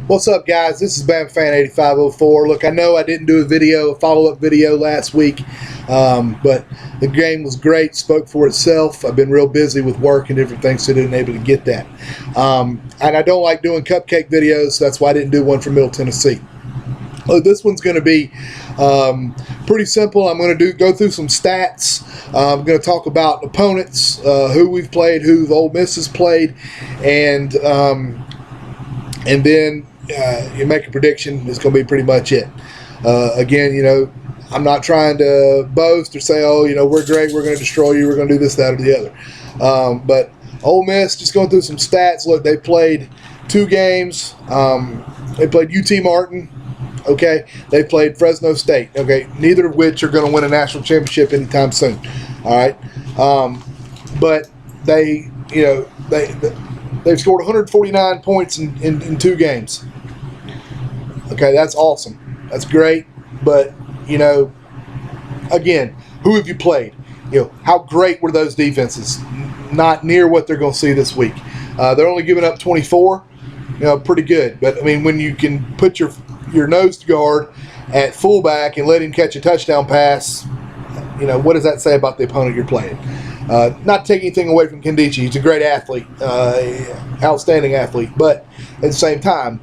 What's up, guys? This is Bama Fan 8504. Look, I know I didn't do a follow-up video last week, but the game was great, spoke for itself. I've been real busy with work and different things, so I didn't able to get that. And I don't like doing cupcake videos, so that's why I didn't do one for Middle Tennessee. This one's going to be pretty simple. I'm going to go through some stats. I'm going to talk about opponents, who we've played, who the Ole Miss has played, and then you make a prediction. It's going to be pretty much it. Again, I'm not trying to boast or say, oh, we're great, we're going to destroy you, we're going to do this, that, or the other. But Ole Miss, just going through some stats. Look, they played 2 games. They played UT Martin. Okay, they played Fresno State. Okay, neither of which are going to win a national championship anytime soon. All right, but they've scored 149 points in 2 games. Okay, that's awesome. That's great. But again, who have you played? How great were those defenses? Not near what they're going to see this week. They're only giving up 24. Pretty good. But I mean, when you can put your nose guard at fullback and let him catch a touchdown pass, what does that say about the opponent you're playing? Not taking anything away from Kendichi. He's a great athlete, outstanding athlete, but at the same time,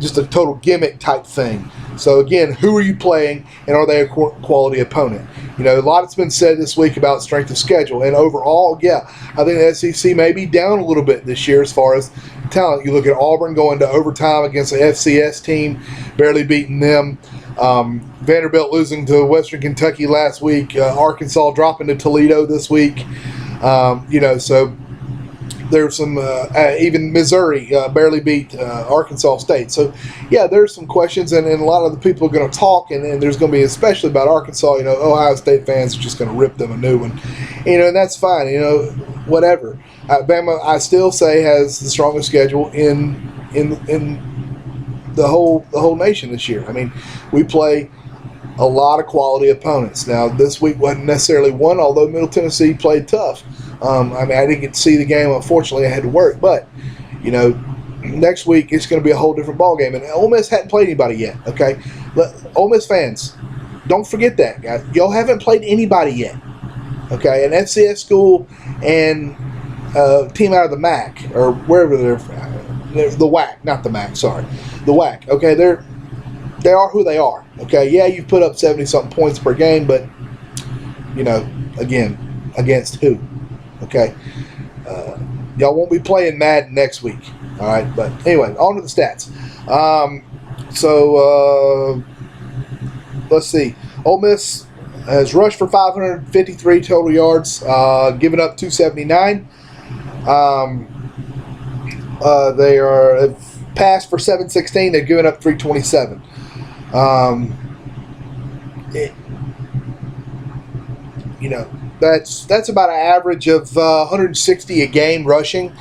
just a total gimmick type thing. So again, who are you playing, and are they a quality opponent? A lot has been said this week about strength of schedule, and overall, yeah, I think the SEC may be down a little bit this year as far as talent. You look at Auburn going to overtime against the FCS team, barely beating them. Vanderbilt losing to Western Kentucky last week. Arkansas dropping to Toledo this week. So there's some, even Missouri barely beat Arkansas State. So, yeah, there's some questions, and a lot of the people are going to talk, and there's going to be, especially about Arkansas, Ohio State fans are just going to rip them a new one. And that's fine, whatever. Bama, I still say, has the strongest schedule in the whole nation this year. I mean, we play a lot of quality opponents. Now, this week wasn't necessarily one, although Middle Tennessee played tough. I didn't get to see the game. Unfortunately, I had to work. But, next week it's going to be a whole different ball game. And Ole Miss hadn't played anybody yet, okay? Ole Miss fans, don't forget that, guys. Y'all haven't played anybody yet, okay? An FCS school and a team out of the MAC, or wherever they're the WAC, not the MAC, sorry. The WAC, okay? They are who they are, okay? Yeah, you've put up 70-something points per game, but, again, against who? Okay, y'all won't be playing Madden next week. All right, but anyway, on to the stats. Let's see. Ole Miss has rushed for 553 total yards, given up 279. They have passed for 716. They've given up 327. That's about an average of 160 a game rushing.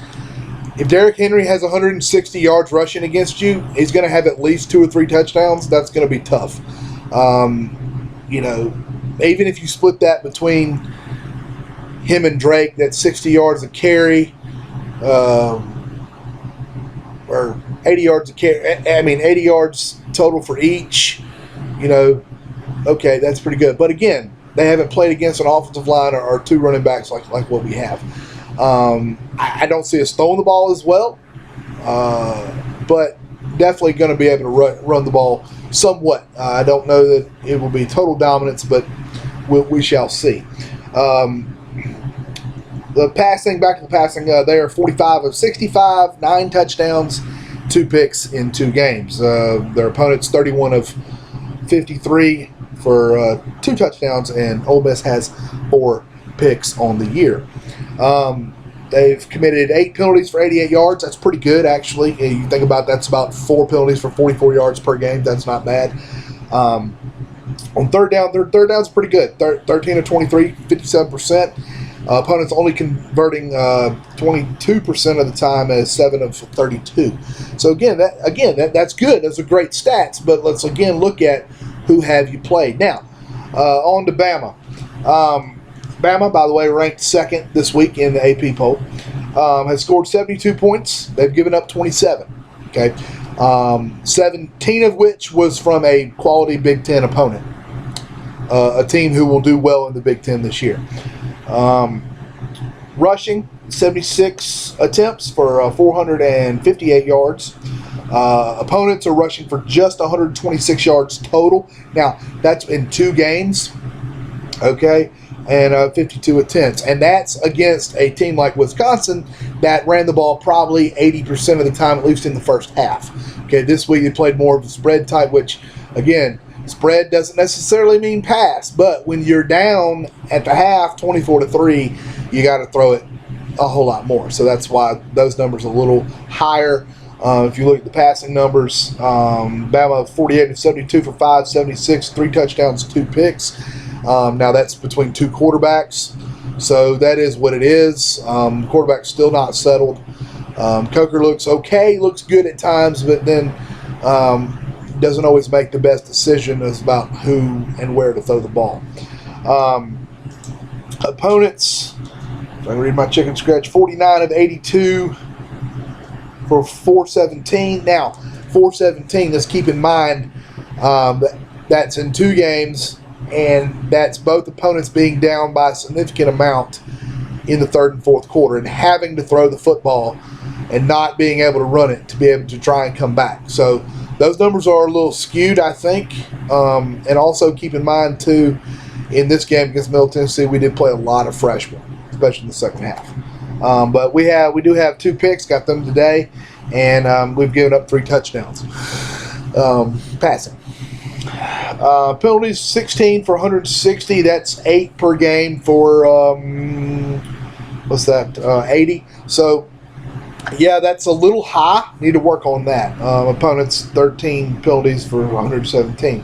If Derrick Henry has 160 yards rushing against you, he's going to have at least 2 or 3 touchdowns. That's going to be tough. Even if you split that between him and Drake, that's 60 yards a carry, or 80 yards a carry. 80 yards total for each. Okay, that's pretty good. But again, they haven't played against an offensive line or 2 running backs like what we have. I don't see us throwing the ball as well, but definitely going to be able to run the ball somewhat. I don't know that it will be total dominance, but we shall see. The passing, back to the passing, they are 45 of 65, 9 touchdowns, 2 picks in 2 games. Their opponents 31 of 53 for 2 touchdowns, and Ole Miss has 4 picks on the year. They've committed 8 penalties for 88 yards. That's pretty good, actually. You think about that's about 4 penalties for 44 yards per game. That's not bad. On third down, their third down's pretty good. 13 of 23, 57%. Opponents only converting 22% of the time as 7 of 32. So again, that's good. Those are great stats. But let's again look at who have you played. Now, on to Bama. Bama, by the way, ranked 2nd this week in the AP poll. has scored 72 points. They've given up 27. Okay, 17 of which was from a quality Big Ten opponent, a team who will do well in the Big Ten this year. Rushing, 76 attempts for 458 yards. Opponents are rushing for just 126 yards total. Now, that's in 2 games, okay, and 52 attempts. And that's against a team like Wisconsin that ran the ball probably 80% of the time, at least in the first half. Okay, this week they played more of a spread type, which, again, spread doesn't necessarily mean pass, but when you're down at the half 24-3, you got to throw it a whole lot more. So that's why those numbers are a little higher. If you look at the passing numbers, Bama 48 of 72 for 576, 3 touchdowns, 2 picks. Now that's between 2 quarterbacks, so that is what it is. Quarterback's still not settled. Coker looks okay, looks good at times, but then doesn't always make the best decision about who and where to throw the ball. Opponents, if I can read my chicken scratch, 49 of 82 for 417. Now, 417, let's keep in mind that's in 2 games, and that's both opponents being down by a significant amount in the 3rd and 4th quarter and having to throw the football and not being able to run it to be able to try and come back. So those numbers are a little skewed, I think. And also keep in mind, too, in this game against Middle Tennessee, we did play a lot of freshmen, especially in the second half. But we do have 2 picks, got them today, and we've given up 3 touchdowns passing. Penalties, 16 for 160. That's 8 per game for, 80. So, yeah, that's a little high. Need to work on that. Opponents, 13 penalties for 117.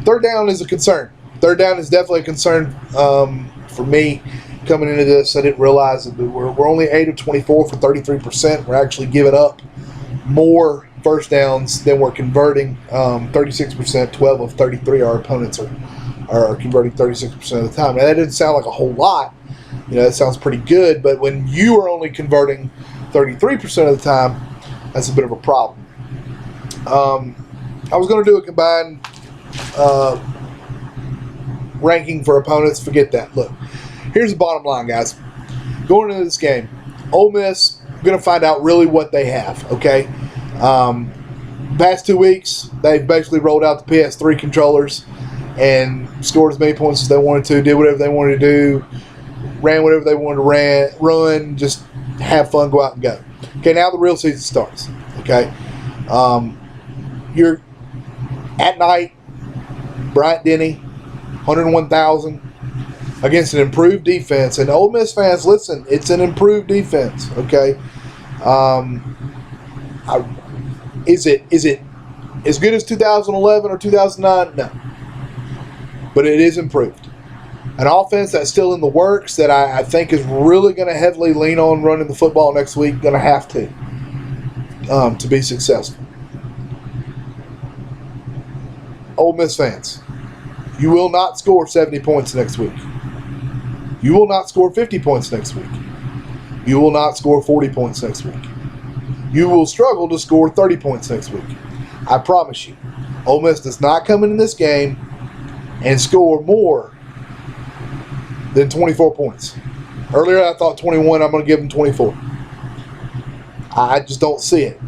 3rd down is a concern. 3rd down is definitely a concern for me coming into this. I didn't realize that we're only 8 of 24 for 33%. We're actually giving up more first downs than we're converting. 36%, 12 of 33. Our opponents are converting 36% of the time. Now, that doesn't sound like a whole lot. That sounds pretty good, but when you are only converting 33% of the time, that's a bit of a problem. I was going to do a combined ranking for opponents. Forget that. Look, here's the bottom line, guys. Going into this game, Ole Miss, we're going to find out really what they have, okay? Past 2 weeks, they've basically rolled out the PS3 controllers and scored as many points as they wanted to, did whatever they wanted to do, ran whatever they wanted to run, just have fun, go out and go. Okay, now the real season starts, okay? You're at night, Bryant-Denny, 101,000 against an improved defense. And Ole Miss fans, listen, it's an improved defense, okay? Is it as good as 2011 or 2009? No. But it is improved. An offense that's still in the works that I think is really going to heavily lean on running the football next week, going to have to be successful. Ole Miss fans, you will not score 70 points next week. You will not score 50 points next week. You will not score 40 points next week. You will struggle to score 30 points next week. I promise you. Ole Miss does not come into this game and score more than 24 points. Earlier I thought 21. I'm going to give them 24. I just don't see it.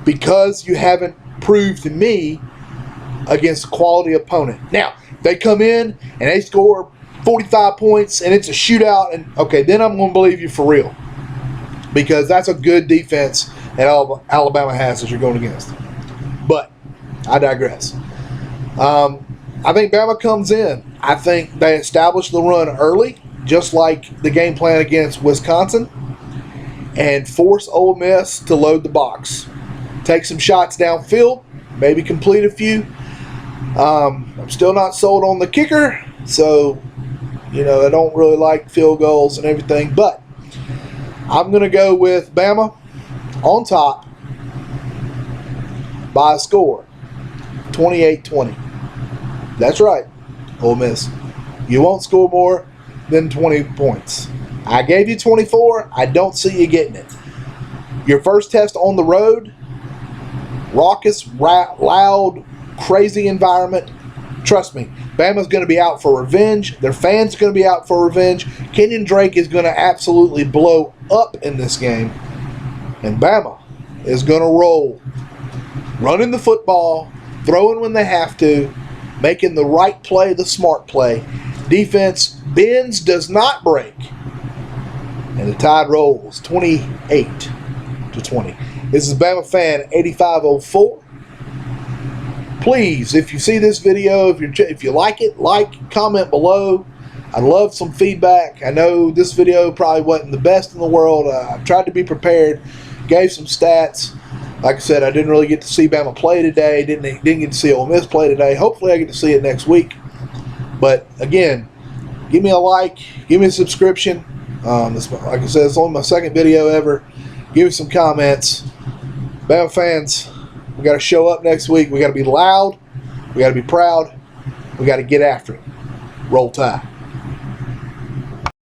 Because you haven't proved to me against a quality opponent. Now, they come in and they score 45 points and it's a shootout, and okay, then I'm going to believe you for real. Because that's a good defense that Alabama has that you're going against. But I digress. I think Bama comes in. I think they establish the run early, just like the game plan against Wisconsin, and force Ole Miss to load the box. Take some shots downfield, maybe complete a few. I'm still not sold on the kicker, so, I don't really like field goals and everything, but I'm going to go with Bama on top by a score, 28-20. That's right, Ole Miss. You won't score more than 20 points. I gave you 24. I don't see you getting it. Your first test on the road, raucous, loud, crazy environment. Trust me, Bama's going to be out for revenge. Their fans are going to be out for revenge. Kenyon Drake is going to absolutely blow up in this game. And Bama is going to roll. Running the football, throwing when they have to, making the right play, the smart play. Defense bends, does not break. And the Tide rolls 28-20. This is Bama Fan 8504. Please, if you see this video, if you like it, comment below. I'd love some feedback. I know this video probably wasn't the best in the world. I tried to be prepared, gave some stats. Like I said, I didn't really get to see Bama play today. Didn't get to see Ole Miss play today. Hopefully I get to see it next week. But again, give me a like, give me a subscription. Like I said, it's only my second video ever. Give me some comments. Bama fans, we got to show up next week. We got to be loud. We got to be proud. We got to get after it. Roll Tide.